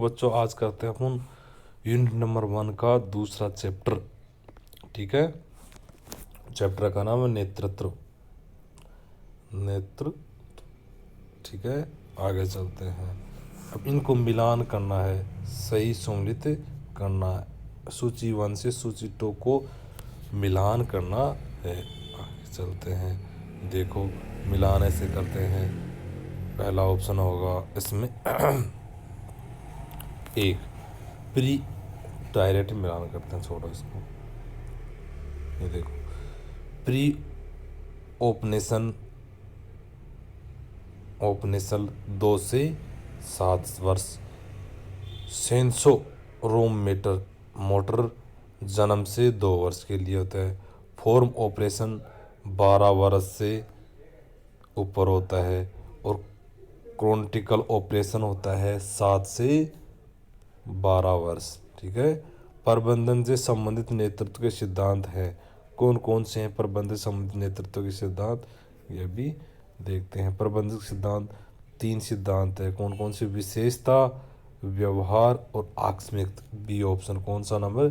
बच्चों आज करते हैं अपन यूनिट नंबर 1 का दूसरा चैप्टर। ठीक है, चैप्टर का नाम है नेतृत्व। ठीक है, आगे चलते हैं। अब इनको मिलान करना है, सही सम्मिलित करना है। सूची 1 से सूची 2 को मिलान करना है। आगे चलते हैं, देखो मिलान ऐसे करते हैं। पहला ऑप्शन होगा इसमें एक प्री डायरेक्ट मिलान करते हैं। छोड़ो इसको, ये देखो प्री ओपनेशनल 2 से 7 वर्ष। सेंसो रोम मोटर जन्म से 2 वर्ष के लिए होता है। फॉर्म ऑपरेशन 12 वर्ष से ऊपर होता है और क्रोनिकल ऑपरेशन होता है 7 से 12 वर्ष। ठीक है, प्रबंधन से संबंधित नेतृत्व के सिद्धांत हैं। कौन कौन से हैं प्रबंधन से संबंधित नेतृत्व के सिद्धांत, ये भी देखते हैं। प्रबंधन सिद्धांत 3 सिद्धांत है। कौन कौन से? विशेषता, व्यवहार और आकस्मिकता। बी ऑप्शन, कौन सा नंबर?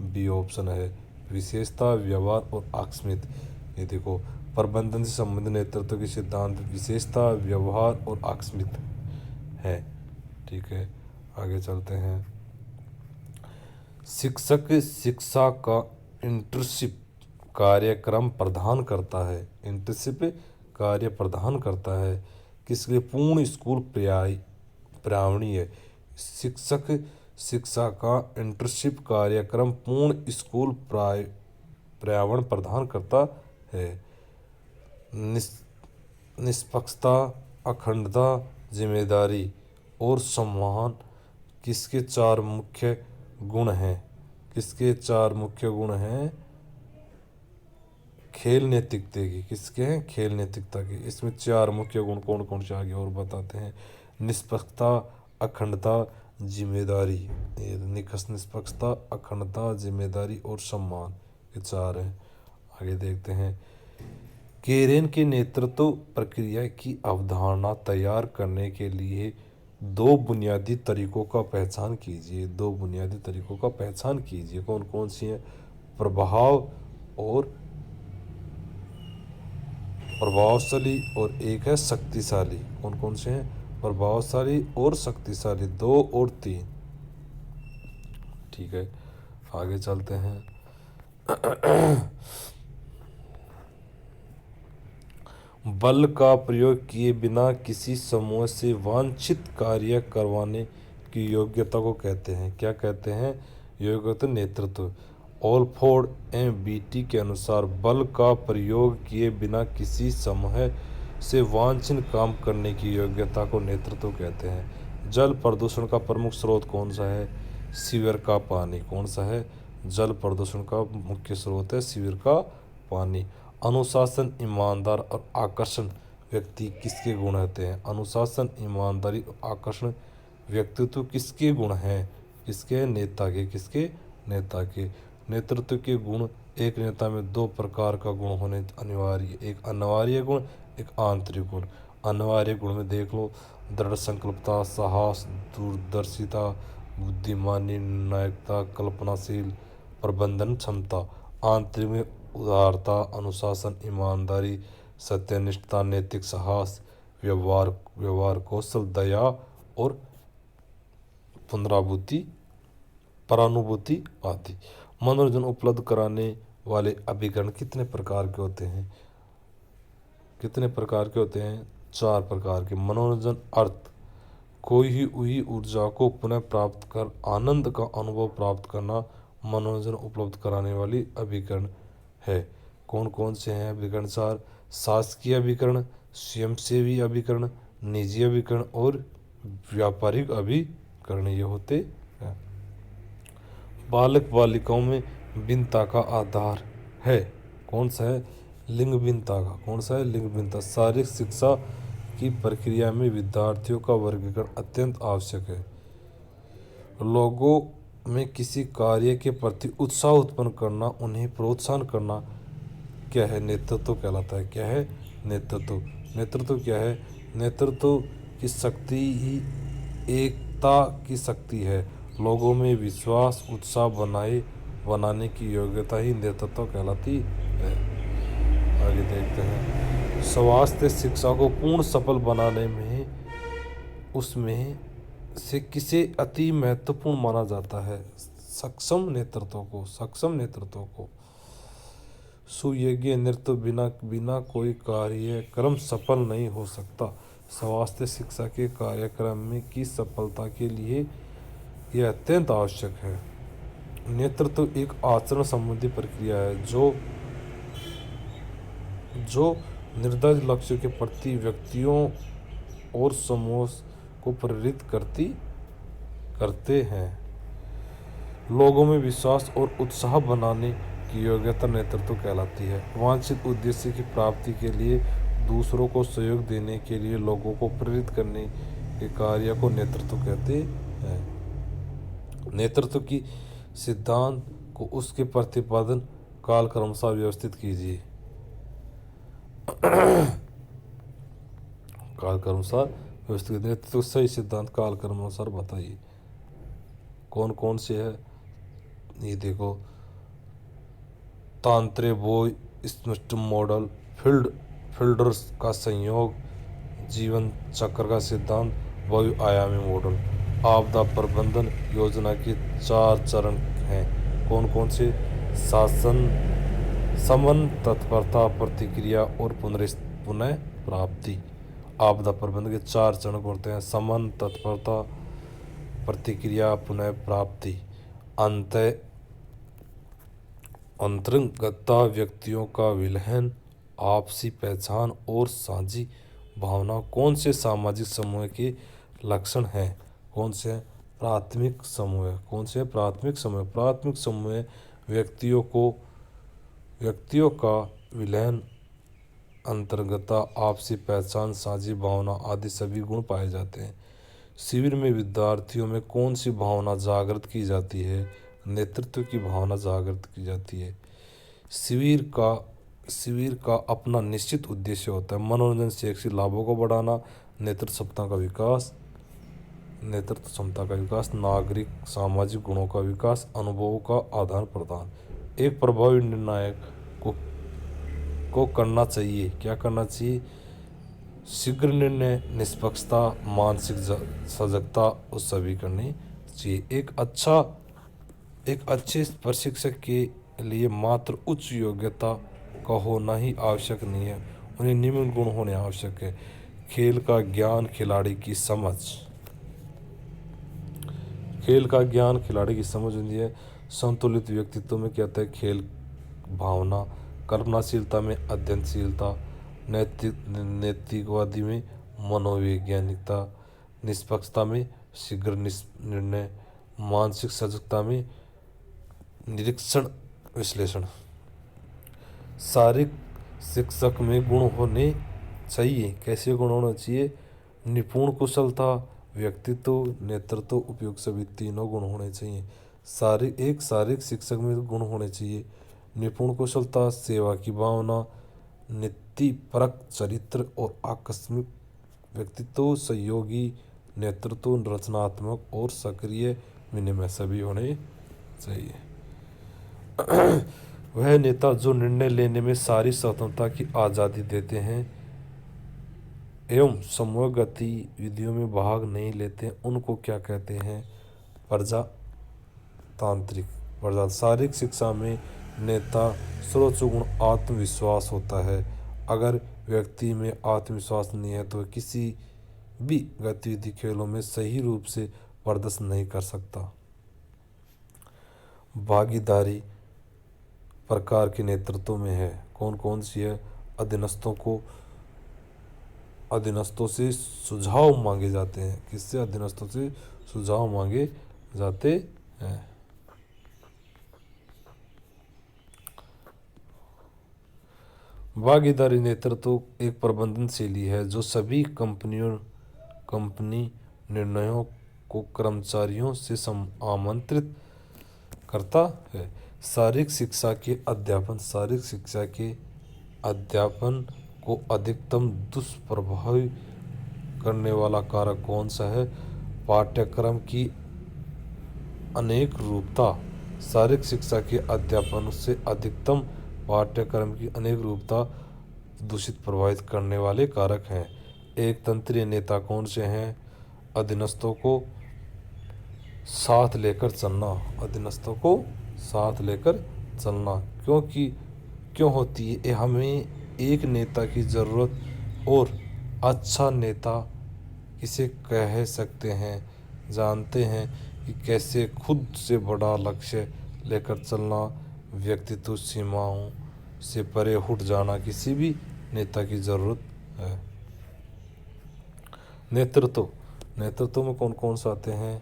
बी ऑप्शन है, विशेषता, व्यवहार और आकस्मिकता। ये देखो प्रबंधन से संबंधित नेतृत्व के सिद्धांत विशेषता, व्यवहार और आकस्मिकता है। ठीक है, आगे चलते हैं। शिक्षक शिक्षा का इंटर्नशिप कार्यक्रम प्रदान करता है। इंटर्नशिप कार्य प्रदान करता है किसके लिए? पूर्ण स्कूल पर्यावरणीय है। शिक्षक शिक्षा का इंटर्नशिप कार्यक्रम पूर्ण स्कूल पर्यावरण प्रदान करता है। निष्पक्षता, अखंडता, जिम्मेदारी और सम्मान किसके 4 मुख्य गुण हैं? किसके 4 मुख्य गुण हैं? खेल नैतिकता की। किसके हैं? खेल नैतिकता की। इसमें 4 मुख्य गुण कौन कौन से आगे और बताते हैं। निष्पक्षता, अखंडता, जिम्मेदारी। ये निष्पक्षता, अखंडता, जिम्मेदारी और सम्मान, ये 4 हैं। आगे देखते हैं। केरेन के नेतृत्व प्रक्रिया की अवधारणा तैयार करने के लिए 2 बुनियादी तरीकों का पहचान कीजिए। 2 बुनियादी तरीकों का पहचान कीजिए। कौन कौन सी हैं? प्रभावशाली और एक है शक्तिशाली। कौन कौन से हैं? प्रभावशाली और शक्तिशाली, 2 और 3। ठीक है, आगे चलते हैं। बल का प्रयोग किए बिना किसी समूह से वांछित कार्य करवाने की योग्यता को कहते हैं। क्या कहते हैं? योग्यता, नेतृत्व। ऑलफोर्ड एम.बी.टी के अनुसार बल का प्रयोग किए बिना किसी समूह से वांछित काम करने की योग्यता को नेतृत्व कहते हैं। जल प्रदूषण का प्रमुख स्रोत कौन सा है? सीवर का पानी। कौन सा है? जल प्रदूषण का मुख्य स्रोत है सीवर का पानी। अनुशासन, ईमानदार और आकर्षण व्यक्ति किसके गुण होते हैं? अनुशासन, ईमानदारी और आकर्षण व्यक्तित्व किसके गुण हैं? किसके? नेता के। किसके? नेता के। नेतृत्व के गुण, एक नेता में 2 प्रकार का गुण होने अनिवार्य। एक अनिवार्य गुण, एक आंतरिक गुण। अनिवार्य गुण में देख लो, दृढ़ संकल्पता, साहस, दूरदर्शिता, बुद्धिमानी, निर्णायकता, कल्पनाशील, प्रबंधन क्षमता। आंतरिक में उदारता, अनुशासन, ईमानदारी, सत्यनिष्ठता, नैतिक साहस, व्यवहार कौशल, दया और परानुभूति आदि। मनोरंजन उपलब्ध कराने वाले अभिकरण कितने प्रकार के होते हैं? कितने प्रकार के होते हैं? 4 प्रकार के। मनोरंजन अर्थ, खोई हुई ऊर्जा को पुनः प्राप्त कर आनंद का अनुभव प्राप्त करना मनोरंजन उपलब्ध कराने वाली अभिकरण है। कौन कौन से हैं अभिकरण? 4। शासकीय अभिकरण, स्वयंसेवी अभिकरण, निजी अभिकरण और व्यापारिक अभिकरण, ये होते हैं। बालक बालिकाओं में भिन्नता का आधार है। कौन सा है? लिंग भिन्नता का। कौन सा है? लिंग भिन्नता। शारीरिक शिक्षा की प्रक्रिया में विद्यार्थियों का वर्गीकरण अत्यंत आवश्यक है। लोगों में किसी कार्य के प्रति उत्साह उत्पन्न करना, उन्हें प्रोत्साहन करना क्या है? नेतृत्व कहलाता है। क्या है? नेतृत्व। नेतृत्व क्या है? नेतृत्व की शक्ति ही एक नेता की शक्ति है। लोगों में विश्वास उत्साह बनाने की योग्यता ही नेतृत्व कहलाती है। आगे देखते हैं, स्वास्थ्य शिक्षा को पूर्ण सफल बनाने में उसमें से किसे अति महत्वपूर्ण माना जाता है? सक्षम नेतृत्व को। सुयोग्य नेतृत्व बिना कोई कार्यक्रम सफल नहीं हो सकता। स्वास्थ्य शिक्षा के कार्यक्रम में की सफलता के लिए यह अत्यंत आवश्यक है। नेतृत्व एक आचरण संबंधी प्रक्रिया है जो निर्धारित लक्ष्यों के प्रति व्यक्तियों और समूह को प्रेरित करते हैं। लोगों में विश्वास और उत्साह बनाने की योग्यता नेतृत्व कहलाती है। वांछित उद्देश्य की प्राप्ति के लिए दूसरों को सहयोग देने के लिए लोगों को प्रेरित करने के कार्य को नेतृत्व कहते हैं। नेतृत्व की सिद्धांत को उसके प्रतिपादन काल क्रमशः व्यवस्थित कीजिए। कालक्रमानुसार व्यवस्थित नेतृत्व सही सिद्धांत कालक्रमानुसार बताइए। कौन कौन से है ये देखो, तांत्रे बोय स्मिथ मॉडल, फील्डर्स का संयोग, जीवन चक्र का सिद्धांत, बहुआयामी मॉडल। आपदा प्रबंधन योजना के 4 चरण हैं। कौन कौन से? शासन, समन, तत्परता, प्रतिक्रिया और पुनः प्राप्ति। आपदा प्रबंधन के 4 चरण होते हैं: समन, तत्परता, प्रतिक्रिया, पुनः प्राप्ति। अंतरंगता व्यक्तियों का विलयन, आपसी पहचान और साझी भावना कौन से सामाजिक समूह के लक्षण हैं? कौन से? प्राथमिक समूह। कौन से? प्राथमिक समूह व्यक्तियों का विलयन, अंतरंगता, आपसी पहचान, साझी भावना आदि सभी गुण पाए जाते हैं। शिविर में विद्यार्थियों में कौन सी भावना जागृत की जाती है? नेतृत्व की भावना जागृत की जाती है। शिविर का अपना निश्चित उद्देश्य होता है: मनोरंजन, शैक्षिक लाभों को बढ़ाना, नेतृत्व क्षमता का विकास, नागरिक सामाजिक गुणों का विकास, अनुभवों का आदान प्रदान। एक प्रभावी निर्णायक को करना चाहिए, क्या करना चाहिए? शीघ्र निर्णय, निष्पक्षता, मानसिक सजगता और सभी करनी चाहिए। एक अच्छे प्रशिक्षक के लिए मात्र उच्च योग्यता का होना ही आवश्यक नहीं है, उन्हें निम्न गुण होने आवश्यक है: खेल का ज्ञान, खिलाड़ी की समझ होती है। संतुलित व्यक्तित्व में क्या होता है? खेल भावना, कल्पनाशीलता में अध्ययनशीलता, नैतिकवादी में मनोवैज्ञानिकता, निष्पक्षता में शीघ्र निर्णय, मानसिक सजगता में निरीक्षण विश्लेषण। शारीरिक शिक्षक में गुण होने चाहिए। कैसे गुण होने चाहिए? निपुण कुशलता, व्यक्तित्व, नेतृत्व, उपयोग, सभी तीनों गुण होने चाहिए। शारीरिक शिक्षक में गुण होने चाहिए: निपुण कुशलता, सेवा की भावना, नीतिपरक चरित्र और आकस्मिक व्यक्तित्व, सहयोगी नेतृत्व, रचनात्मक और सक्रिय विनिमय सभी होने चाहिए। वह नेता जो निर्णय लेने में सारी स्वतंत्रता की आज़ादी देते हैं एवं समूह गतिविधियों में भाग नहीं लेते, उनको क्या कहते हैं? प्रजातांत्रिक। शारीरिक शिक्षा में नेता सर्वोच्च गुण आत्मविश्वास होता है। अगर व्यक्ति में आत्मविश्वास नहीं है तो किसी भी गतिविधि, खेलों में सही रूप से प्रदर्शन नहीं कर सकता। भागीदारी प्रकार के नेतृत्व में है। कौन कौन सी है? अधीनस्थों से सुझाव मांगे जाते हैं। किससे? अधीनस्थों से सुझाव मांगे जाते हैं। भागीदारी नेतृत्व एक प्रबंधन शैली है जो सभी कंपनी निर्णयों को कर्मचारियों से आमंत्रित करता है। शारीरिक शिक्षा के अध्यापन को अधिकतम दुष्प्रभावी करने वाला कारक कौन सा है? पाठ्यक्रम की अनेक रूपता शारीरिक शिक्षा के अध्यापन से अधिकतम पाठ्यक्रम की अनेक रूपता दूषित प्रभावित करने वाले कारक हैं। एक तंत्रीय नेता कौन से हैं? अधीनस्थों को साथ लेकर चलना, अधीनस्थों को साथ लेकर चलना। क्यों होती है हमें एक नेता की ज़रूरत, और अच्छा नेता किसे कह सकते हैं? जानते हैं कि कैसे खुद से बड़ा लक्ष्य लेकर चलना, व्यक्तित्व सीमाओं से परे उठ जाना किसी भी नेता की ज़रूरत है। नेतृत्व में कौन कौन से आते हैं?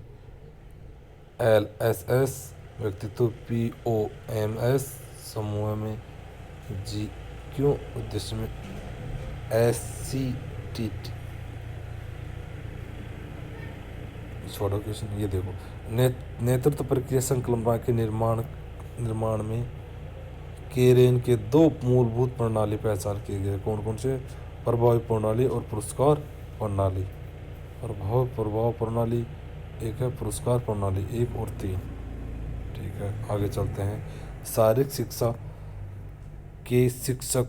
LSS व्यक्तित्व, POMS समूह में, GQ उद्देश्य में, SCT। छोड़ो क्वेश्चन, ये देखो नेतृत्व प्रक्रिया संकल्पना के निर्माण में केरेन के दो मूलभूत प्रणाली पहचान किए गए। कौन कौन से? प्रभाव प्रणाली और पुरस्कार प्रणाली। प्रभाव प्रणाली एक है, पुरस्कार प्रणाली 1 और 3। ठीक है, आगे चलते हैं। शारीरिक शिक्षा के शिक्षक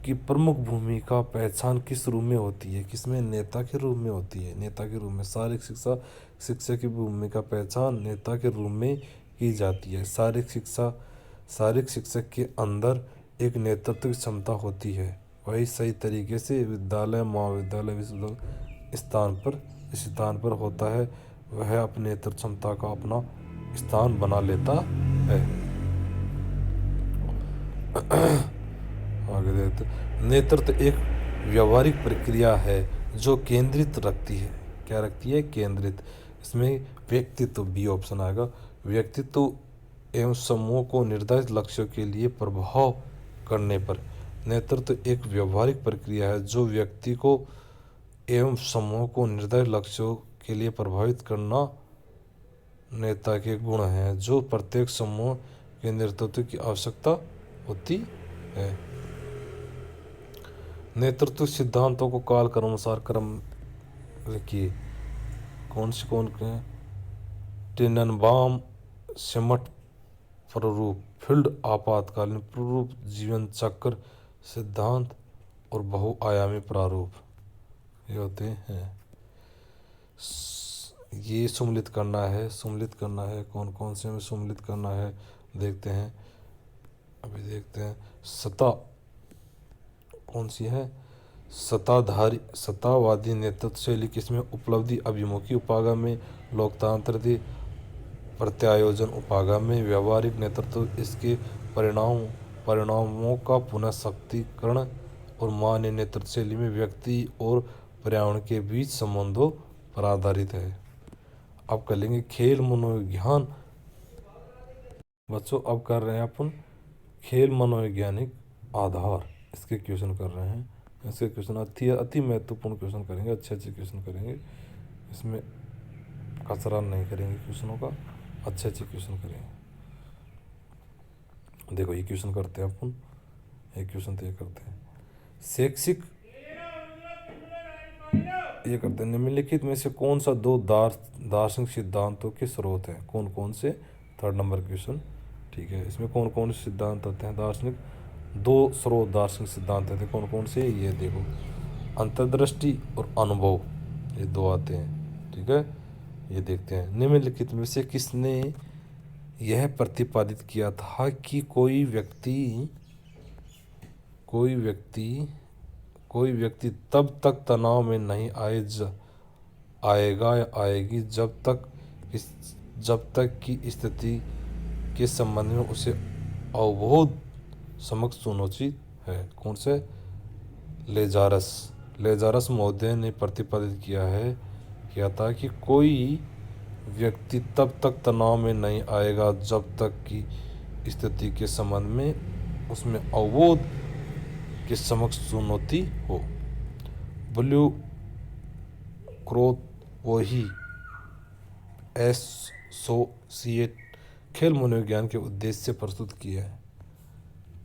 की प्रमुख भूमिका पहचान किस रूप में होती है? किसमें? नेता के रूप में होती है, नेता के रूप में। शारीरिक शिक्षा की भूमिका पहचान नेता के रूप में की जाती है। शारीरिक शिक्षक के अंदर एक नेतृत्व की क्षमता होती है, वही सही तरीके से विद्यालय, महाविद्यालय, विश्वविद्यालय स्थान पर होता है, वह अपने नेतृत्व क्षमता का अपना स्थान बना लेता है। आगे देखते, नेतृत्व एक व्यवहारिक प्रक्रिया है जो केंद्रित रखती है। क्या रखती है? केंद्रित। इसमें व्यक्तित्व, बी ऑप्शन आएगा। व्यक्तित्व एवं समूह को निर्धारित लक्ष्यों के लिए प्रभाव करने पर। नेतृत्व एक व्यवहारिक प्रक्रिया है जो व्यक्ति को एवं समूह को निर्धारित लक्ष्यों के लिए प्रभावित करना नेता के गुण हैं, जो प्रत्येक समूह के नेतृत्व की आवश्यकता होती है। नेतृत्व सिद्धांतों को काल क्रमानुसार क्रम लिखिए। कौन के? टेननबाम, सिमट प्रारूप, फील्ड आपातकालीन प्रारूप, जीवन चक्र सिद्धांत और बहुआयामी प्रारूप, ये होते हैं। ये सम्मिलित करना है। कौन कौन से में सम्मिलित करना है देखते हैं। अभी देखते हैं। सत्ता कौन सी है? सत्तावादी नेतृत्व शैली किसमें? उपलब्धि अभिमुखी उपागम में, लोकतंत्र प्रत्यायोजन उपागम में, व्यवहारिक नेतृत्व इसके परिणामों का पुनः सशक्तिकरण और मान्य नेतृत्व शैली में व्यक्ति और पर्यावरण के बीच संबंधों पर आधारित है। अब कर लेंगे खेल मनोविज्ञान। बच्चों अब कर रहे हैं अपन खेल मनोवैज्ञानिक आधार, इसके क्वेश्चन कर रहे हैं। इसके क्वेश्चन अति महत्वपूर्ण क्वेश्चन करेंगे, अच्छे क्वेश्चन करेंगे। इसमें कचरा नहीं करेंगे क्वेश्चनों का, अच्छे क्वेश्चन करेंगे। देखो ये क्वेश्चन करते हैं अपन, एक क्वेश्चन तो ये करते हैं। शैक्षिक ये करते हैं, निम्नलिखित में से कौन सा दो दार्शनिक सिद्धांतों के स्रोत हैं? कौन कौन से? 3rd number question. ठीक है, इसमें कौन कौन से सिद्धांत आते हैं? दार्शनिक दो स्रोत दार्शनिक सिद्धांत आते हैं। कौन कौन से? ये देखो, अंतर्दृष्टि और अनुभव, ये दो आते हैं। ठीक है, ये देखते हैं। निम्नलिखित में से किसने यह प्रतिपादित किया था कि कोई व्यक्ति तब तक तनाव में नहीं आएगा या आएगी जब तक कि स्थिति के संबंध में उसे अवबोध समक्ष सुनिश्चित है? कौन से? लेजारस महोदय ने प्रतिपादित किया था कि कोई व्यक्ति तब तक तनाव में नहीं आएगा जब तक कि स्थिति के संबंध में उसमें अवबोध के समक्ष चुनौती हो। ब्लू क्रोथ वही एसोसिएट खेल मनोविज्ञान के उद्देश्य से प्रस्तुत किया है।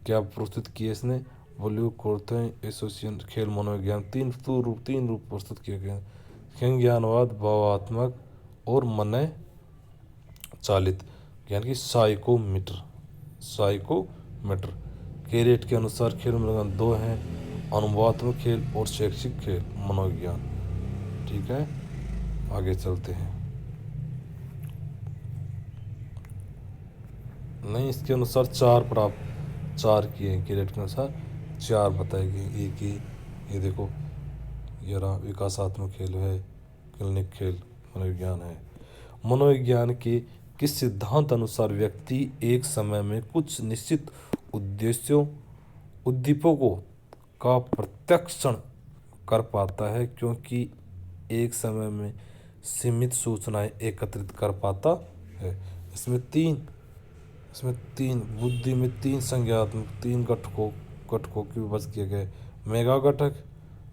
क्या प्रस्तुत किया इसने? ब्लू क्रोथ एसोसिएशन खेल मनोविज्ञान तीन रूप प्रस्तुत किए गए हैं। संज्ञानवाद, भावात्मक और मन चालित यानी कि साइकोमीटर। कैरेट के अनुसार खेल मनोविज्ञान दो हैं, अनुभवात्मक खेल और शैक्षिक खेल मनोविज्ञान। ठीक है, आगे चलते हैं। नहीं, इसके अनुसार चार किए हैं, कैरेट के अनुसार 4 बताए गए। एक ये देखो, ये रहा विकासात्मक खेल है, क्लिनिक खेल मनोविज्ञान है। मनोविज्ञान के किस सिद्धांत अनुसार व्यक्ति एक समय में कुछ निश्चित उद्दीपकों का प्रत्यक्षण कर पाता है, क्योंकि एक समय में सीमित सूचनाएं एकत्रित कर पाता है। इसमें तीन बुद्धि में 3 संज्ञात्मक 3 घटकों की विभक्त किए गए। मेगा घटक,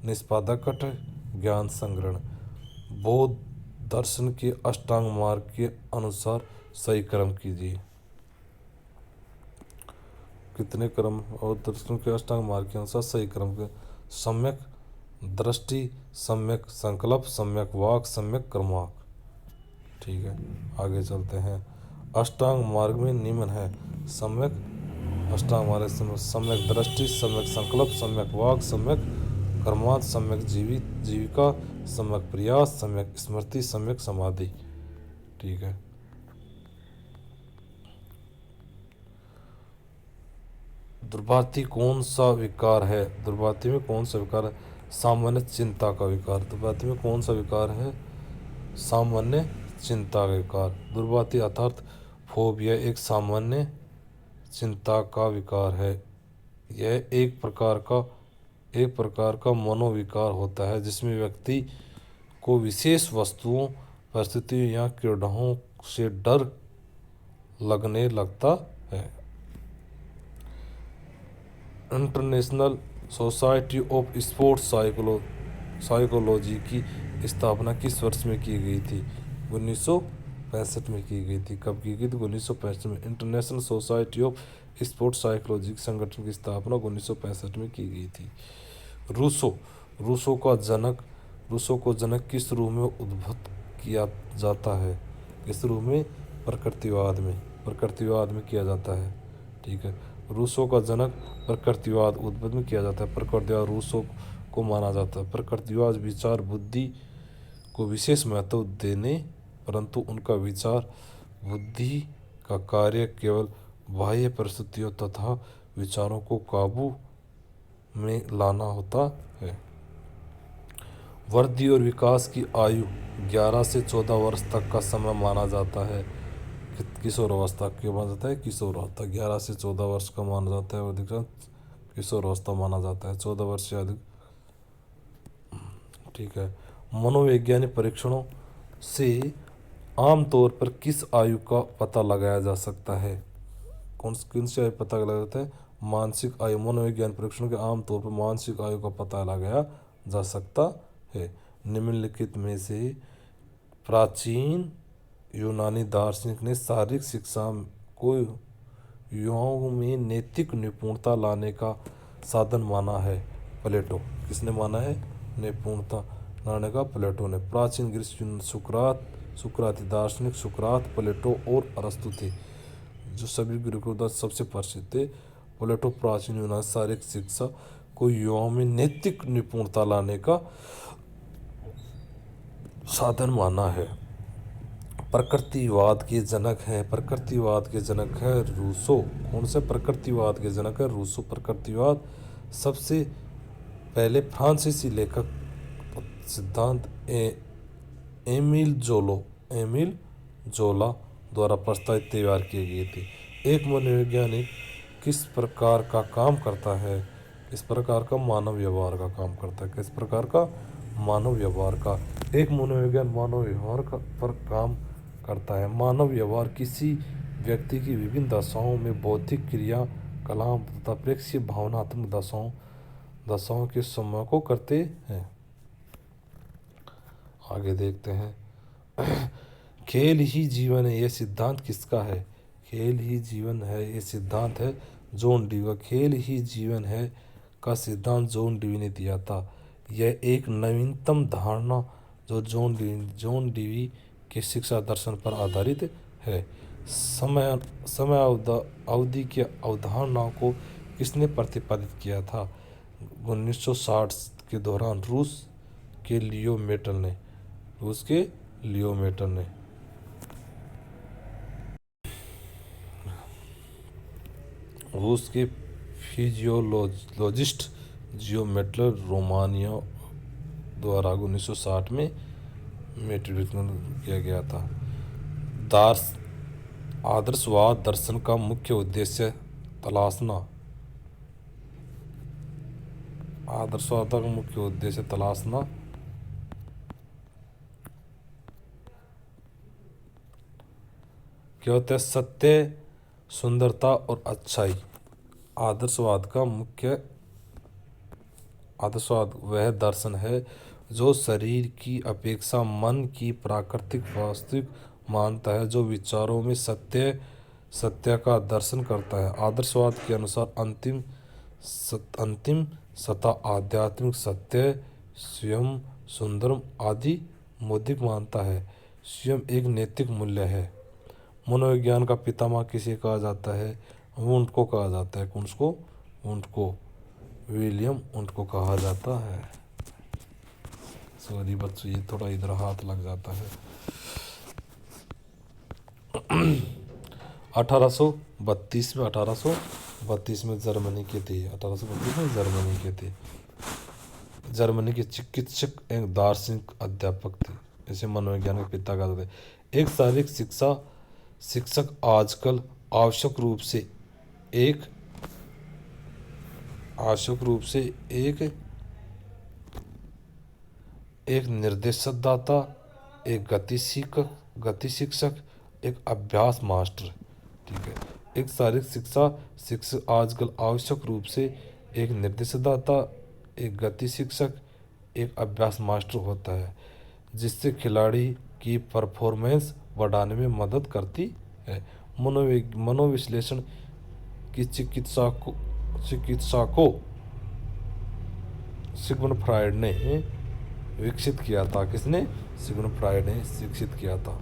निष्पादक घटक, ज्ञान संग्रहण। बौद्ध दर्शन के अष्टांग मार्ग के अनुसार सही क्रम कीजिए। कितने क्रम? और दर्शन के अष्टांग मार्ग के अनुसार सही क्रम के सम्यक दृष्टि, सम्यक संकल्प, सम्यक वाक, सम्यक कर्मवाक। ठीक है, आगे चलते हैं। अष्टांग मार्ग में निम्न है। अष्टांग मार्ग सम्यक दृष्टि, सम्यक संकल्प, सम्यक वाक, सम्यक कर्मांत, सम्यक जीविका, सम्यक प्रयास, सम्यक स्मृति, सम्यक समाधि। ठीक है, दुर्भाति कौन सा विकार है? दुर्भाति में कौन सा विकार है? सामान्य चिंता का विकार। दुर्भाति में कौन सा विकार है? सामान्य चिंता का विकार। दुर्भाति अर्थात फोबिया एक सामान्य चिंता का विकार है। यह एक प्रकार का मनोविकार होता है जिसमें व्यक्ति को विशेष वस्तुओं, परिस्थितियों या क्रीड़ाओं से डर लगने लगता है। International society of sports psychology की स्थापना किस वर्ष में की गई थी? 1965 में की गई थी। कब की गई थी? 1965 में। International society of sports psychology संगठन की स्थापना 1965 में की गई थी। रूसो को जनक किस रूप में उद्भूत किया जाता है? किस रूप में? प्रकृतिवाद में किया जाता है। ठीक है, रूसो का जनक प्रकृतिवाद उद्भूत में किया जाता है। प्रकृतिवाद रूसो को माना जाता है। प्रकृतिवाद विचार बुद्धि को विशेष महत्व देने, परंतु उनका विचार बुद्धि का कार्य केवल बाह्य परिस्थितियों तथा विचारों को काबू में लाना होता है। वृद्धि और विकास की आयु 11 से 14 वर्ष तक का समय माना जाता है। किशोर अवस्था क्यों माना जाता है? किशोर अवस्था 11 से 14 वर्ष का माना जाता है और किशोर अवस्था माना जाता है 14 वर्ष से अधिक। ठीक है, मनोवैज्ञानिक परीक्षणों से आमतौर पर किस आयु का पता लगाया जा सकता है? कौन सी आयु पता लगाया जाता है? मानसिक आयु। मनोवैज्ञानिक परीक्षणों के आमतौर पर मानसिक आयु का पता लगाया जा सकता है। निम्नलिखित में से प्राचीन यूनानी दार्शनिक ने शारीरिक शिक्षा को युवाओं में नैतिक निपुणता लाने का साधन माना है? प्लेटो। किसने माना है निपुणता लाने का? प्लेटो ने। प्राचीन ग्रीस सुकराती दार्शनिक सुकरात, प्लेटो और अरस्तु थे जो सभी ग्रीकों का सबसे प्रसिद्ध थे। प्लेटो प्राचीन यूनानी शारीरिक शिक्षा को युवाओं में नैतिक निपुणता लाने का साधन माना है। प्रकृतिवाद के जनक है रूसो। कौन से प्रकृतिवाद के जनक है? रूसो। प्रकृतिवाद सबसे पहले फ्रांसीसी लेखक सिद्धांत एमिल जोला द्वारा प्रस्तावित तैयार किए गए थे। एक मनोवैज्ञानिक किस प्रकार का काम करता है? इस प्रकार का मानव व्यवहार का काम करता है। किस प्रकार का? मानव व्यवहार का। एक मनोविज्ञान मानव व्यवहार पर काम करता है। मानव व्यवहार किसी व्यक्ति की विभिन्न दशाओं में बौद्धिक क्रिया कलाओं तथा प्रेक्षीय भावनात्मक दशाओं के समूह को करते हैं। आगे देखते हैं। खेल ही जीवन है, यह सिद्धांत किसका है? खेल ही जीवन है, यह सिद्धांत है जॉन डीवी का। खेल ही जीवन है का सिद्धांत जॉन डीवी ने दिया था। यह एक नवीनतम धारणा जो जॉन डीवी के शिक्षा दर्शन पर आधारित है। समय अवधि की अवधारणाओं को किसने प्रतिपादित किया था? 1960 के दौरान रूस के लियो मेटल ने। रूस के फिजियोलॉजिस्ट जियोमेट्र रोमानिया द्वारा 1960 में मेट्रिक्स किया गया था। आदर्शवाद दर्शन का मुख्य उद्देश्य तलाशना। आदर्शवाद का मुख्य उद्देश्य तलाशना। क्या होता है? सत्य, सुंदरता और अच्छाई। आदर्शवाद वह दर्शन है जो शरीर की अपेक्षा मन की प्राकृतिक वास्तविक मानता है, जो विचारों में सत्य का दर्शन करता है। आदर्शवाद के अनुसार अंतिम सत्ता आध्यात्मिक सत्य, स्वयं, सुंदरम आदि मौलिक मानता है। स्वयं एक नैतिक मूल्य है। मनोविज्ञान का पितामह किसे कहा जाता है? वुंट को कहा जाता है। वुंट को, विलियम वुंट को कहा जाता है। सॉरी बच्चों, ये थोड़ा इधर हाथ लग जाता है। 1832 में जर्मनी के थे। 1832 में जर्मनी के चिकित्सक एक दार्शनिक अध्यापक थे। इसे मनोविज्ञान के पिता कहते थे। एक शारीरिक शिक्षक आजकल आवश्यक रूप से एक निर्देशदाता, एक गति शिक्षक, एक अभ्यास मास्टर। ठीक है। एक शारीरिक शिक्षक आजकल आवश्यक रूप से एक निर्देशदाता, एक गति शिक्षक, एक अभ्यास मास्टर होता है, जिससे खिलाड़ी की परफॉर्मेंस बढ़ाने में मदद करती है। मनोविश्लेषण की चिकित्सा को सिगमंड फ्रायड ने विकसित किया था। किसने? सिगमंड फ्रायड ने विकसित किया था।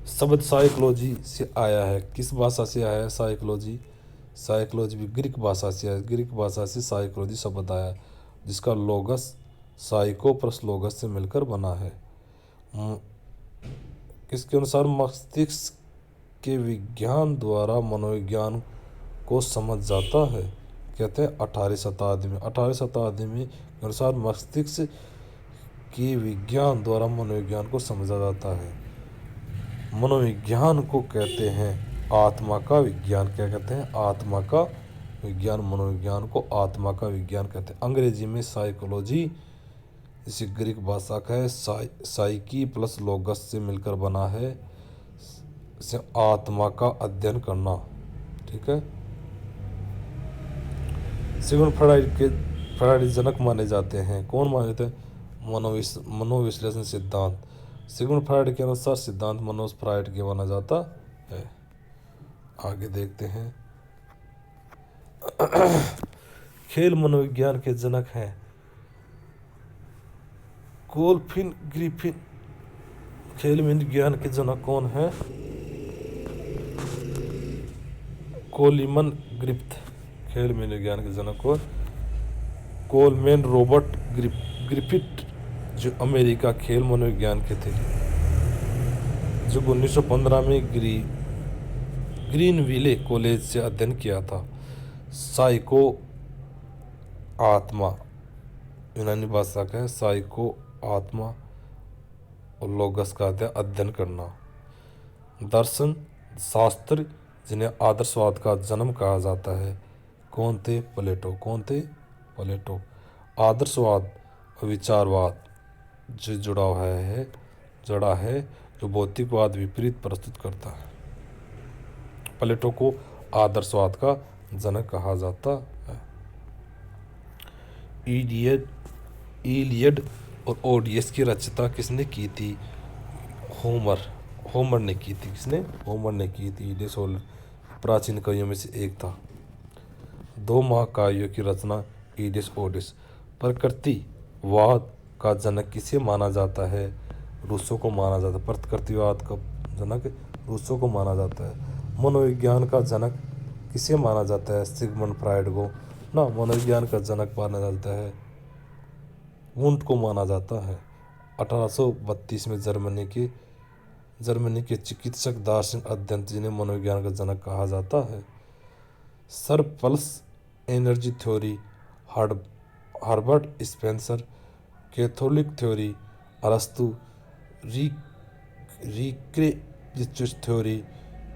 शब्द साइकोलॉजी से आया है। किस भाषा से आया है? साइकोलॉजी भी ग्रीक भाषा से आया। ग्रीक भाषा से साइकोलॉजी शब्द आया, जिसका लोगस साइको प्लस लोगस से मिलकर बना है। किसके अनुसार? मस्तिष्क के विज्ञान द्वारा मनोविज्ञान को समझ जाता है। कहते हैं 18वीं शताब्दी में अनुसार मस्तिष्क के विज्ञान द्वारा मनोविज्ञान को समझा जाता है। मनोविज्ञान को कहते हैं आत्मा का विज्ञान। क्या कहते हैं? आत्मा का विज्ञान। मनोविज्ञान को आत्मा का विज्ञान कहते हैं। अंग्रेजी में साइकोलॉजी, जिसे ग्रीक भाषा का है साइकी प्लस लोगस से मिलकर बना है, इसे आत्मा का अध्ययन करना। ठीक है। सिगमंड फ्रायड जनक माने जाते हैं। कौन माने जाते हैं? मनोविश्लेषण सिद्धांत। सिगमंड फ्रायड के अनुसार सिद्धांत मनोज फ्रायड के माना जाता है। आगे देखते हैं। खेल मनोविज्ञान के जनक हैं कोलफिन ग्रिफिन। खेल विज्ञान के जनक कौन है? कोलिमन ग्रिफ्थ। खेल विज्ञान के जनक को कोलमैन रॉबर्ट ग्रिफिथ, जो अमेरिका खेल मनोविज्ञान के थे, जो 1915 में ग्रीनविले कॉलेज से अध्ययन किया था। साइको आत्मा यूनानी भाषा का है। साइको आत्मा और लोगस का अध्ययन करना। दर्शन शास्त्र, जिन्हें आदर्शवाद का जन्म कहा जाता है, कौन थे? प्लेटो। कौन थे? प्लेटो। आदर्शवाद और विचारवाद जो जड़ा है, जो भौतिकवाद विपरीत प्रस्तुत करता है। प्लेटो को आदर्शवाद का जनक कहा जाता है। इलियड और ओडियस की रचना किसने की थी? होमर ने की थी। किसने? होमर ने की थी। इलियड प्राचीन काव्यों में से एक था। 2 महाकाव्यों की रचना इलियड ओडियस। प्रकृतिवाद का जनक किसे माना जाता है? रूसो को माना जाता है। प्रकृतिवाद का जनक रूसो को माना जाता है। मनोविज्ञान का जनक किसे माना जाता है? सिगमंड फ्राइड को ना मनोविज्ञान का जनक माना जाता है, वुंट को माना जाता है। 1832 में जर्मनी के चिकित्सक दार्शनिक अध्ययन जिन्हें मनोविज्ञान का जनक कहा जाता है। Sir pulse energy theory Herbert Spencer, Catholic theory अरस्तु, रिक्रेटिव थ्योरी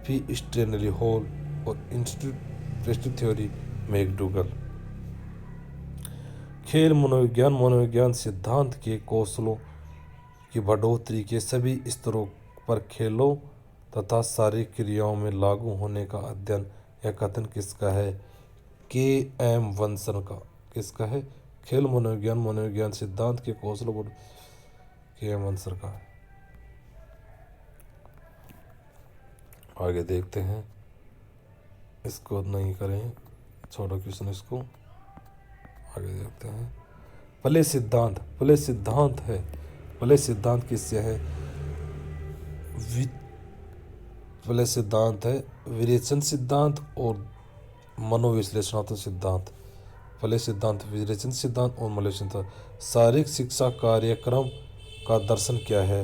पी स्टेनली हॉल और इंस्टीट्यूट थ्योरी मैकडूगल। खेल मनोविज्ञान सिद्धांत के कौशलों की बढ़ोतरी के सभी स्तरों पर खेलों तथा शारीरिक क्रियाओं में लागू होने का अध्ययन या कथन किसका है? के एम वंसन का। किसका है? खेल मनोविज्ञान सिद्धांत के कौशलों पर के एम वंसन का है। आगे देखते हैं, इसको नहीं करें, छोड़ो क्वेश्चन इसको, आगे देखते हैं। प्ले सिद्धांत है। प्ले सिद्धांत किससे है? प्ले सिद्धांत है विरेचन सिद्धांत और मनोविश्लेषणात्मक सिद्धांत। प्ले सिद्धांत विरेचन सिद्धांत और मनोविश्लेषण सिद्धांत। शारीरिक शिक्षा कार्यक्रम का दर्शन क्या है?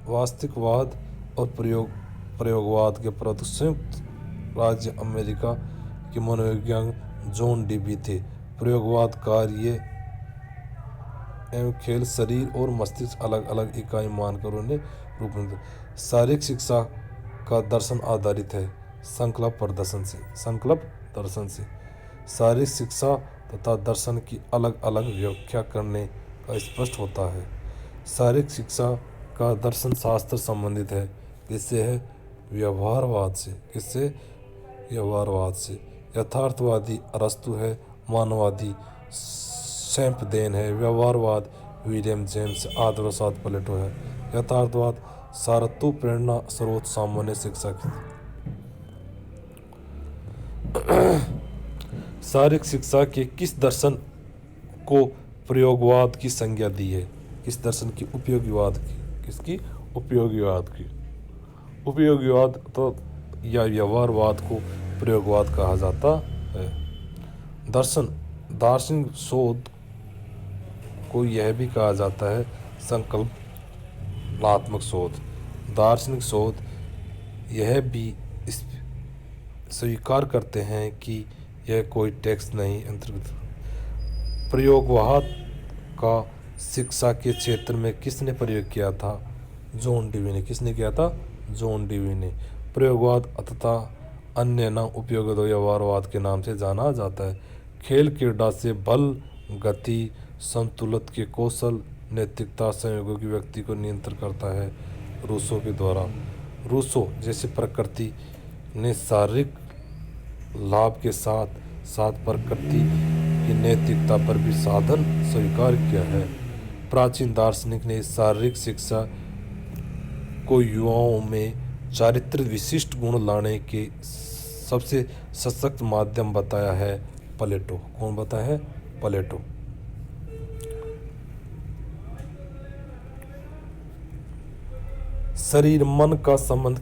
वास्तविकवाद और प्रयोगवाद के प्रति संयुक्त राज्य अमेरिका के मनोवैज्ञानिक जॉन डीवी थे। प्रयोगवाद कार्य एवं खेल शरीर और मस्तिष्क अलग अलग इकाई मानकर उन्हें रूप में। शारीरिक शिक्षा का दर्शन आधारित है संकल्प दर्शन से। शारीरिक शिक्षा तथा दर्शन की अलग अलग व्याख्या करने का स्पष्ट होता है। शारीरिक शिक्षा का दर्शन शास्त्र संबंधित है किससे है? व्यवहारवाद से। यथार्थवादी अरस्तु है, मानववादी सैम्पदेन है, व्यवहारवाद विलियम जेम्स, आदर्शवाद प्लेटो है, यथार्थवाद सारतु प्रेरणा स्रोत सामान्य शिक्षा। शारीरिक शिक्षा के किस दर्शन को प्रयोगवाद की संज्ञा दी है? किस दर्शन की? उपयोगीवाद की। किसकी? उपयोगीवाद की। उपयोगीवाद तो या व्यवहारवाद को प्रयोगवाद कहा जाता है। दार्शनिक शोध को यह भी कहा जाता है संकल्पात्मक शोध। दार्शनिक शोध यह भी स्वीकार करते हैं कि यह कोई टेक्स्ट नहीं अंतर्गत। प्रयोगवाद का शिक्षा के क्षेत्र में किसने प्रयोग किया था? जॉन डीवी ने। किसने किया था? जॉन डीवी ने। प्रयोगवाद तथा अन्य नाम उपयोगवाद व्यवहारवाद के नाम से जाना जाता है। खेल क्रीड़ा से बल, गति, संतुलन के कौशल, नैतिकता, संयोगों की व्यक्ति को नियंत्रित करता है रूसो के द्वारा। रूसो जैसे प्रकृति ने शारीरिक लाभ के साथ साथ प्रकृति की नैतिकता पर भी साधन स्वीकार किया है। प्राचीन दार्शनिक ने शारीरिक शिक्षा को युवाओं में चारित्र विशिष्ट गुण लाने के सबसे सशक्त माध्यम बताया है प्लेटो। कौन बताया है? प्लेटो। शरीर मन का संबंध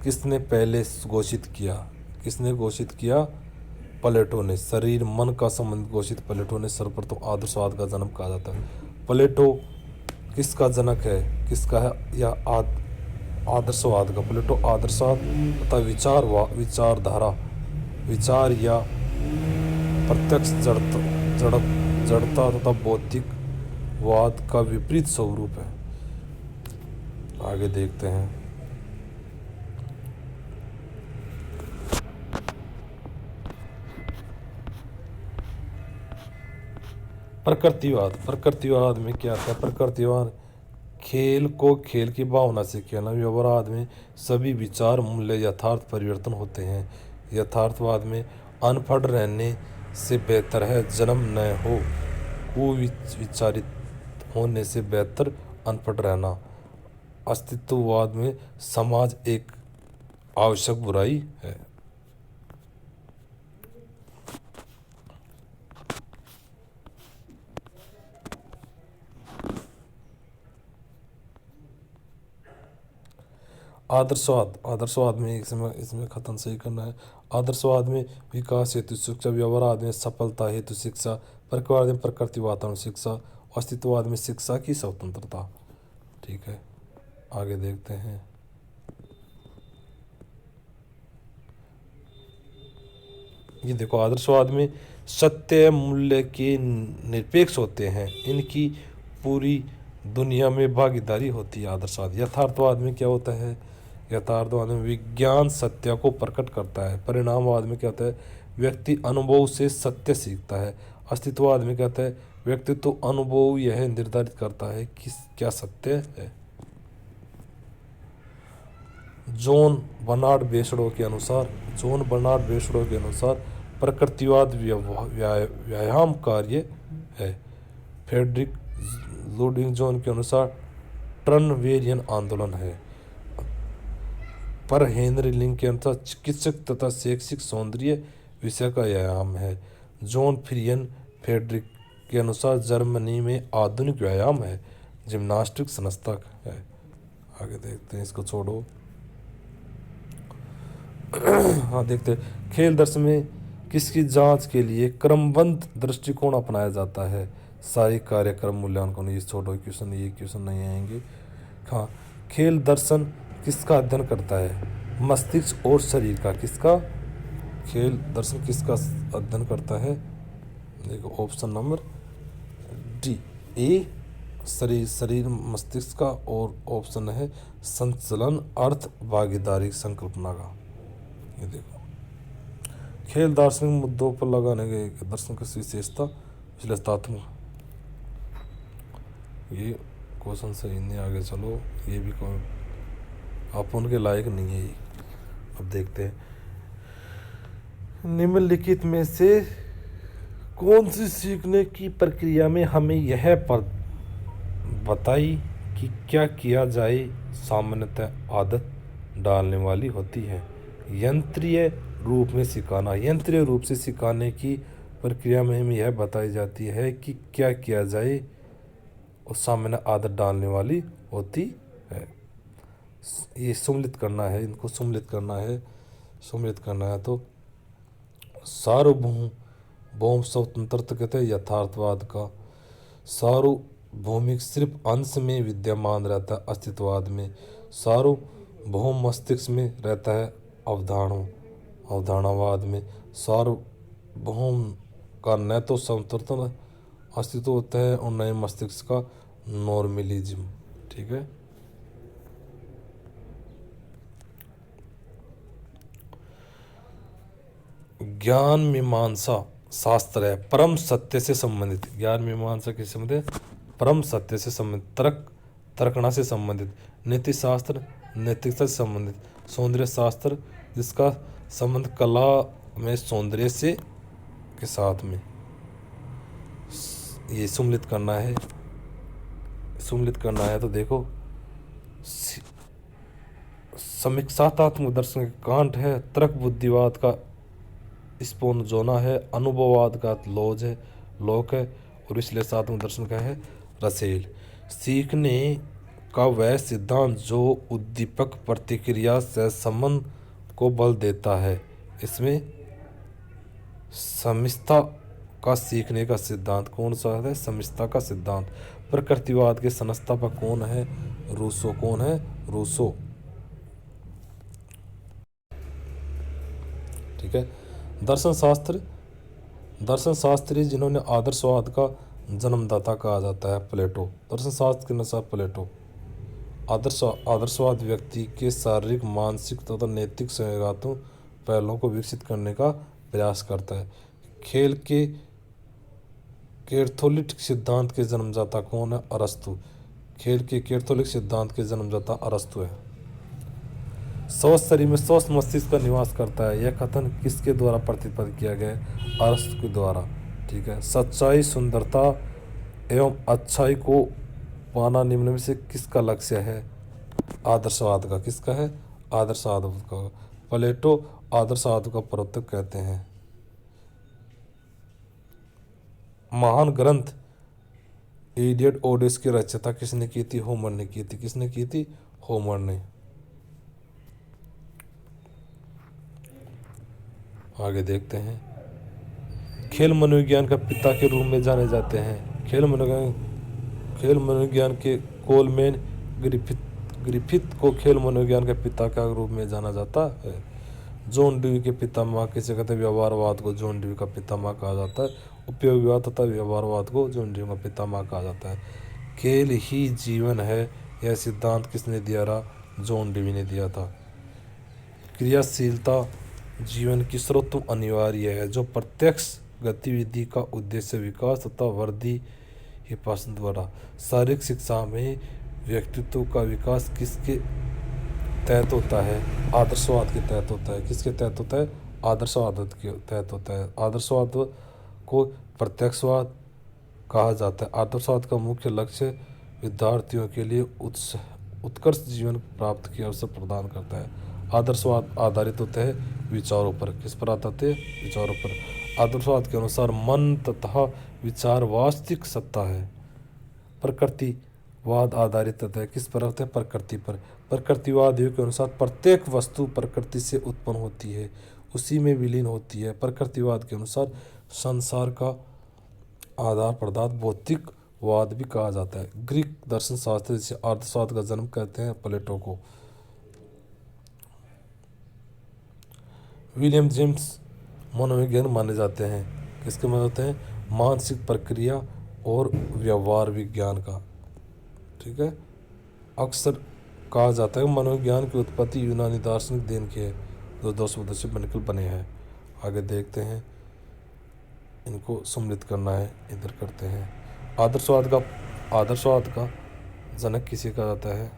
किसने पहले घोषित किया? किसने घोषित किया? प्लेटो ने। शरीर मन का संबंध घोषित प्लेटो ने। सर्वप्रथम आदर्शवाद का जन्म कहा जाता है। प्लेटो किसका जनक है? किसका है? या आदर्शवाद का। प्लेटो आदर्शवाद तथा विचारधारा, विचार या प्रत्यक्ष जड़ता तथा बौद्धिकवाद का विपरीत स्वरूप है। आगे देखते हैं। प्रकृतिवाद में क्या था? प्रकृतिवाद खेल को खेल की भावना से खेलना। व्यवहारवाद में सभी विचार मूल्य यथार्थ परिवर्तन होते हैं। यथार्थवाद में अनपढ़ रहने से बेहतर है जन्म न हो, कुविचारित होने से बेहतर अनपढ़ रहना। अस्तित्ववाद में समाज एक आवश्यक बुराई है। आदर्शवाद, आदर्शवाद में इसमें इसमें खतन सही करना है। आदर्शवाद में विकास हेतु शिक्षा, व्यवहारवाद में सफलता हेतु शिक्षा, प्रकृतिवाद में प्रकृति वातावरण शिक्षा, अस्तित्ववाद में शिक्षा की स्वतंत्रता। ठीक है, आगे देखते हैं। ये देखो, आदर्शवाद में सत्य मूल्य के निरपेक्ष होते हैं, इनकी पूरी दुनिया में भागीदारी होती है। आदर्शवाद। यथार्थवाद में क्या होता है? यथार्थवाद में विज्ञान सत्य को प्रकट करता है। परिणामवाद में क्या होता है? व्यक्ति अनुभव से सत्य सीखता है। अस्तित्ववाद में क्या होता है? व्यक्ति तो अनुभव यह निर्धारित करता है कि क्या सत्य है। जॉन बर्नार्ड बेसडो के अनुसार, जॉन बर्नार्ड बेसडो के अनुसार प्रकृतिवाद व्यायाम कार्य है। फ्रेडरिक लुडिंग जॉन के अनुसार टर्नवेरियन आंदोलन है। पर हेनरी लिंक के अनुसार चिकित्सक तथा शैक्षिक सौंदर्य विषय का व्यायाम है। जॉन फ्रियन फ्रेडरिक के अनुसार जर्मनी में आधुनिक व्यायाम है, जिम्नास्टिक संस्था है। आगे देखते हैं, इसको छोड़ो। हाँ, देखते हैं। खेल दर्शन में किसकी जांच के लिए क्रमबद्ध दृष्टिकोण अपनाया जाता है? सारी कार्यक्रम मूल्यांकन। ये छोड़ो क्वेश्चन, ये क्वेश्चन नहीं आएंगे। हाँ, खेल दर्शन किसका अध्ययन करता है? मस्तिष्क और शरीर का। किसका? खेल दर्शन किसका अध्ययन करता है? देखो, ऑप्शन नंबर डी, ए शरीर मस्तिष्क का, और ऑप्शन है संचलन अर्थ भागीदारी संकल्पना का। ये देखो, खेल दार्शनिक मुद्दों पर लगाने गए दर्शन की विशेषता विश्लेषणात्मक। ये क्वेश्चन सही नहीं, आगे चलो। ये भी आप उनके लायक नहीं है ये। अब देखते हैं, निम्नलिखित में से कौन सी सीखने की प्रक्रिया में हमें यह बताई कि क्या किया जाए सामान्यतः आदत डालने वाली होती है? यंत्रीय रूप में सिखाना। यंत्रीय रूप से सिखाने की प्रक्रिया में हमें यह बताई जाती है कि क्या किया जाए और सामान्य आदत डालने वाली होती है। ये सम्मिलित करना है, इनको सम्मिलित करना है। सम्मिलित करना है तो सार्वभौम स्वतंत्रता कहते हैं यथार्थवाद का। सार्वभौमिक सिर्फ अंश में विद्यमान रहता है अस्तित्ववाद में। सार्वभौम मस्तिष्क में रहता है अवधारणावाद में। सार्वभौम का न तो स्वतंत्र अस्तित्व होता है और न ही मस्तिष्क का नॉर्मलिज्म। ठीक है, ज्ञान मीमांसा शास्त्र है परम सत्य से संबंधित। ज्ञान मीमांसा किससे संबंधित? परम सत्य से संबंधित। तर्कणा से संबंधित। नीति शास्त्र नैतिकता से संबंधित। सौंदर्य शास्त्र जिसका संबंध कला में सौंदर्य से के साथ में। ये सम्मिलित करना है। सम्मिलित करना है तो देखो, समीक्षात्मक दर्शन का कांट है। तर्क बुद्धिवाद का स्पोनजोना है। अनुभववाद का लॉक है। और विश्लेषणात्मक दर्शन का है रसेल। सीखने का वह सिद्धांत जो उद्दीपक प्रतिक्रिया से संबंध को बल देता है। इसमें समिष्टता का सीखने का सिद्धांत कौन सा है? समिष्टता का सिद्धांत। प्रकृतिवाद के संस्थापक कौन है? रूसो। कौन है? रूसो। ठीक है, दर्शन शास्त्री जिन्होंने आदर्शवाद का जन्मदाता कहा जाता है प्लेटो। दर्शन शास्त्र के अनुसार प्लेटो आदर्शवाद व्यक्ति के शारीरिक, मानसिक तथा नैतिक संवेगात्मक पहलुओं को विकसित करने का प्रयास करता है। खेल के कैथोलिक सिद्धांत के जन्मदाता कौन है? अरस्तु। खेल के कैथोलिक सिद्धांत के जन्मदाता अरस्तु है। स्वस्थ शरीर में स्वस्थ मस्तिष्क का निवास करता है। यह कथन किसके द्वारा प्रतिपादित किया गया है? अरस्तु के द्वारा। ठीक है, सच्चाई, सुंदरता एवं अच्छाई को पाना निम्न में से किसका लक्ष्य है? आदर्शवाद का। किसका है? आदर्शवाद का। प्लेटो आदर्शवाद का प्रवर्तक कहते हैं। महान ग्रंथ इलियड ओडेस की रचना किसने की थी? होमर ने की थी। किसने की थी? होमर ने। आगे देखते हैं। खेल मनोविज्ञान का पिता के रूप में जाने जाते हैं। खेल मनोविज्ञान के कोलमैन ग्रिफिथ को खेल मनोविज्ञान के पिता के रूप में जाना जाता है। जॉन ड्यूई के पितामह किसे कहते हैं? व्यवहारवाद को जॉन ड्यूई का पितामह कहा जाता है। उपयोगवाद तथा व्यवहारवाद को जॉन ड्यूई का पितामह कहा जाता है। खेल ही जीवन है, यह सिद्धांत किसने दिया रहा? जॉन ड्यूई ने दिया था। क्रियाशीलता जीवन की सर्वोत्तम अनिवार्य है, जो प्रत्यक्ष गतिविधि का उद्देश्य विकास तथा वृद्धि ही पसंद द्वारा। शारीरिक शिक्षा में व्यक्तित्व का विकास किसके तहत होता है? आदर्शवाद के तहत होता है। किसके तहत होता है? आदर्शवाद के तहत होता है। आदर्शवाद को प्रत्यक्षवाद कहा जाता है। आदर्शवाद का मुख्य लक्ष्य विद्यार्थियों के लिए उत्कृष्ट जीवन प्राप्त के अवसर प्रदान करता है। आदर्शवाद आधारित होता है विचारों पर। किस पर आधारित है? विचारों पर। आदर्शवाद के अनुसार मन तथा विचार वास्तविक सत्ता है। प्रकृतिवाद आधारित होता है। किस पर होता है? प्रकृति पर। प्रकृतिवादियों के अनुसार प्रत्येक वस्तु प्रकृति से उत्पन्न होती है, उसी में विलीन होती है। प्रकृतिवाद के अनुसार संसार का आधार पदार्थ भौतिकवाद भी कहा जाता है। ग्रीक दर्शन शास्त्र जिसे आदर्शवाद का जन्म कहते हैं, प्लेटो को। विलियम जेम्स मनोविज्ञान माने जाते हैं। किसके माने जाते हैं? मानसिक प्रक्रिया और व्यवहार विज्ञान का। ठीक है। अक्सर कहा जाता है मनोविज्ञान की उत्पत्ति यूनानी दार्शनिक देन की है, जो 2 शब्दों से बनकर बने हैं। आगे देखते हैं, इनको सम्मिलित करना है, इधर करते हैं। आदर्शवाद का जनक किसे कहा जाता है?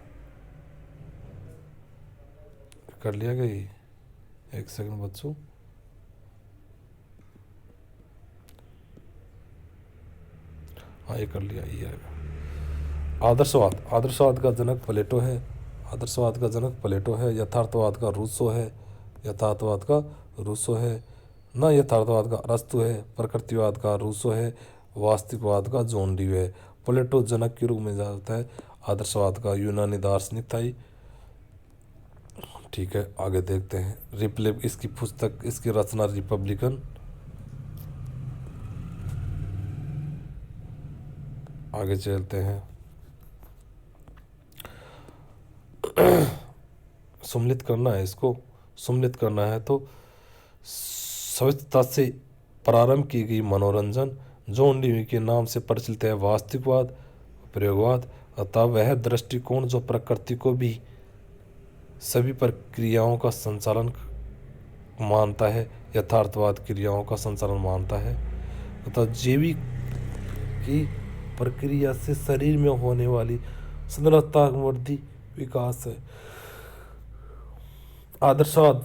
कर लिया गई? एक सेकंड बच्चों। हाँ, ये कर लिया, ये आएगा। आदर्शवाद का जनक प्लेटो है। आदर्शवाद का जनक प्लेटो है। यथार्थवाद का रूसो है। यथार्थवाद का रूसो है। न यथार्थवाद का अरस्तु है। प्रकृतिवाद का रूसो है। वास्तविकवाद का जॉन ड्यूई है। प्लेटो जनक के रूप में जाता है। आदर्शवाद का यूनानी दार्शनिक था ही। ठीक है, आगे देखते हैं। इसकी पुस्तक, इसकी रचना रिपब्लिकन। आगे चलते हैं। सम्मिलित करना है, इसको सम्मिलित करना है तो स्वस्थता से प्रारंभ की गई मनोरंजन जॉन ड्यूई के नाम से प्रचलित है। वास्तविकवाद, प्रयोगवाद, अतः वह दृष्टिकोण जो प्रकृति को भी सभी प्रक्रियाओं का संचालन मानता है। यथार्थवाद क्रियाओं का संचालन मानता है तथा जैविक की प्रक्रिया से शरीर में होने वाली संरचनात्मक विकास है। आदर्शवाद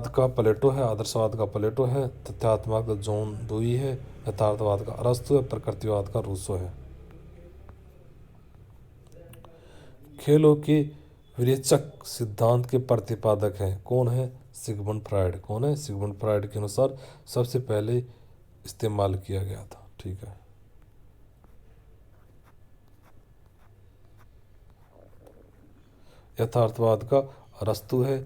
का प्लेटो है। आदर्शवाद का प्लेटो है। तथ्यात्मक का जॉन ड्यूई है। यथार्थवाद का अरस्तु है। प्रकृतिवाद का रूसो है। खेलों के विरेचक सिद्धांत के प्रतिपादक हैं। कौन है? Sigmund Freud. कौन है? सिगमंड फ्रायड के अनुसार सबसे पहले इस्तेमाल किया गया था। ठीक है। यथार्थवाद का अरस्तु है।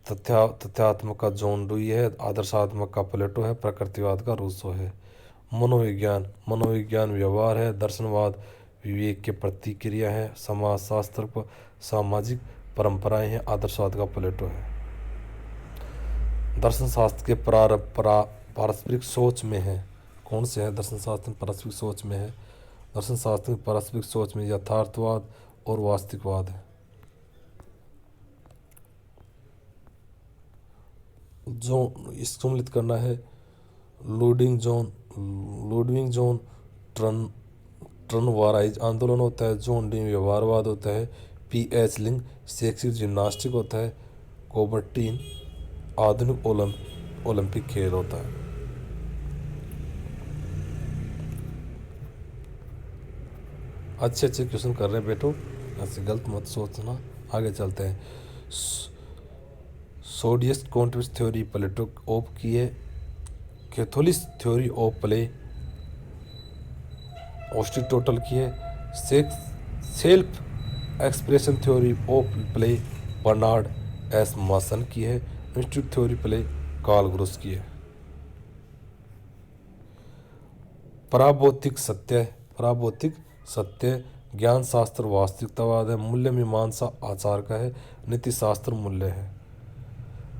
तथ्यात्मक का जॉन ड्यूई है। आदर्शात्मक का प्लेटो है। प्रकृतिवाद का रूसो है। मनोविज्ञान व्यवहार है। दर्शनवाद विवेक के प्रतिक्रिया है। समाजशास्त्र पर सामाजिक परंपराएं हैं। आदर्शवाद का प्लेटो है। दर्शन शास्त्र के पारस्परिक सोच में है। कौन से है? दर्शन शास्त्र में पारस्परिक सोच में है। दर्शन शास्त्र में पारस्परिक सोच में यथार्थवाद और वास्तविकवाद है। जो इसको सम्मिलित करना है, लुडविग जॉन टर्नवाराइज आंदोलन होता है। जॉन ड्यूई व्यवहारवाद होता है। P.H. लिंग शेक्सपियर जिम्नास्टिक होता है। कोबर्टीन आधुनिक ओलंपिक खेल होता है। अच्छे क्वेश्चन कर रहे हैं बेटो, ऐसे गलत मत सोचना। आगे चलते हैं। सोडियस कॉन्ट्रिब्यूट थ्योरी प्लेटो ऑफ की है। Catholic theory of play Aristotle की है। Self expression theory of play Bernard S Mason की है। Institute theory play Karl Groos की है। पराभौतिक सत्य ज्ञान शास्त्र वास्तविकतावाद है। मूल्य मीमांसा आचार का है। नीति शास्त्र मूल्य है।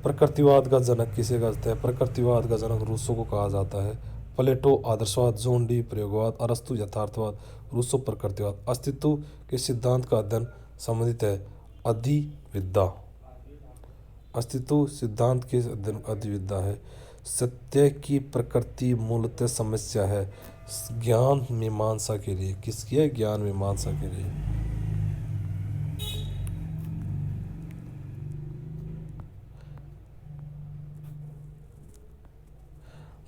प्रकृतिवाद का जनक किसे कहते हैं? प्रकृतिवाद का जनक रूसो को कहा जाता है। प्लेटो आदर्शवाद, जॉन डी प्रयोगवाद, अरस्तु यथार्थवाद, रूसो प्रकृतिवाद। अस्तित्व के सिद्धांत का अध्ययन संबंधित है अधिविद्या। अस्तित्व सिद्धांत के अध्ययन अधिविद्या है। सत्य की प्रकृति मूलतः समस्या है ज्ञान मीमांसा के लिए। किसकी है? ज्ञान मीमांसा के लिए।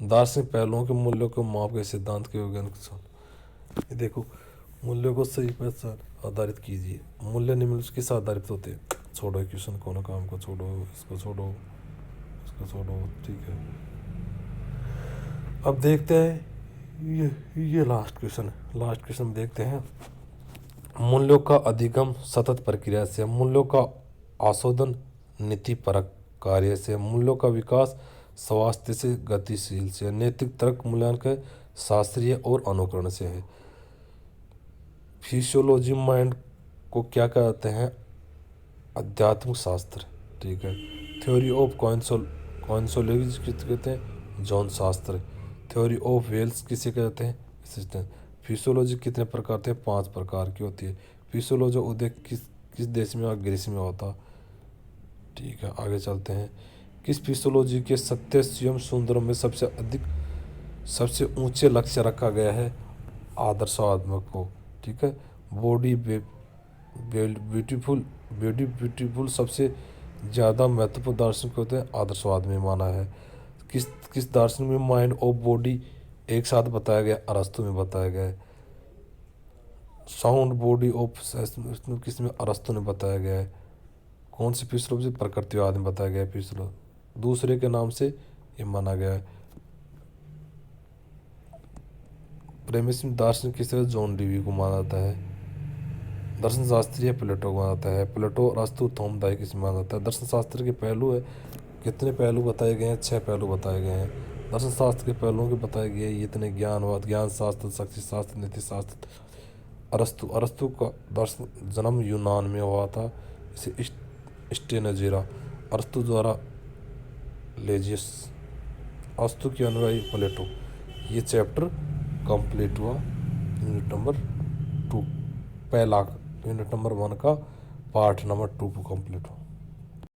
दार्शनिक पहलुओं के मूल्यों को माप के सिद्धांत के वैज्ञानिक। देखो, मूल्यों को सही पर आधारित कीजिए। मूल्य निम्न किस आधारित होते हैं? छोड़ो क्वेश्चन को, ना काम को छोड़ो, इसको छोड़ो, इसको छोड़ो, ठीक है। अब देखते हैं ये लास्ट क्वेश्चन है। लास्ट क्वेश्चन देखते हैं। मूल्यों का अधिगम सतत प्रक्रिया से, मूल्यों का आस्वादन नीतिपरक कार्य से, मूल्यों का विकास स्वास्थ्य से गतिशील से, नैतिक तर्क मूल्यांकन शास्त्रीय और अनुकरण से है। फिजियोलॉजी माइंड को क्या कहते हैं? अध्यात्म शास्त्र, ठीक है। थ्योरी ऑफ कॉन्सोलॉजी किसे कहते हैं? जॉन शास्त्र। थ्योरी ऑफ वेल्स किसे कहते हैं? सिस्टम। फिजियोलॉजी कितने प्रकार थे? 5 प्रकार की होती है। फिजियोलॉजी उदय किस देश में और ग्रीस में होता? ठीक है, आगे चलते हैं। किस फिजियोलॉजी के सत्य स्वयं सुंदर में सबसे ऊंचे लक्ष्य रखा गया है? आदर्शवात्मक को, ठीक है। बॉडी ब्यूटीफुल सबसे ज़्यादा महत्वपूर्ण दार्शनिक होते हैं आदर्शवाद में माना है। किस दार्शनिक में माइंड और बॉडी एक साथ बताया गया? अरस्तु में बताया गया है। साउंड बॉडी ऑफ किस में? अरस्तु ने बताया गया है। कौन सी फिजियोलॉजी? प्रकृतिवाद में बताया गया है। फिजियोलॉजी दूसरे के नाम से ये माना गया है। प्रेमिस दार्शनिक किस तरह? जॉन डीवी को माना जाता है। दर्शन शास्त्रीय प्लेटो को माना जाता है। प्लेटो, अरस्तु, थॉमडाई किसे माना जाता है? दर्शन शास्त्र के पहलू है। कितने पहलू बताए गए हैं? 6 पहलू बताए गए हैं। दर्शन शास्त्र के पहलुओं के बताए गए इतने ज्ञानवाद, ज्ञान शास्त्र, शक्ति शास्त्र, नीति शास्त्र। अरस्तु का दर्शन जन्म यूनान में हुआ था। इसे स्टेनजेरा अरस्तु द्वारा लेजियस। अरस्तु के अनुयायी प्लेटो। ये चैप्टर कंप्लीट हुआ। यूनिट नंबर 2 पहला, यूनिट नंबर 1 का पार्ट नंबर 2 को कंप्लीट हुआ।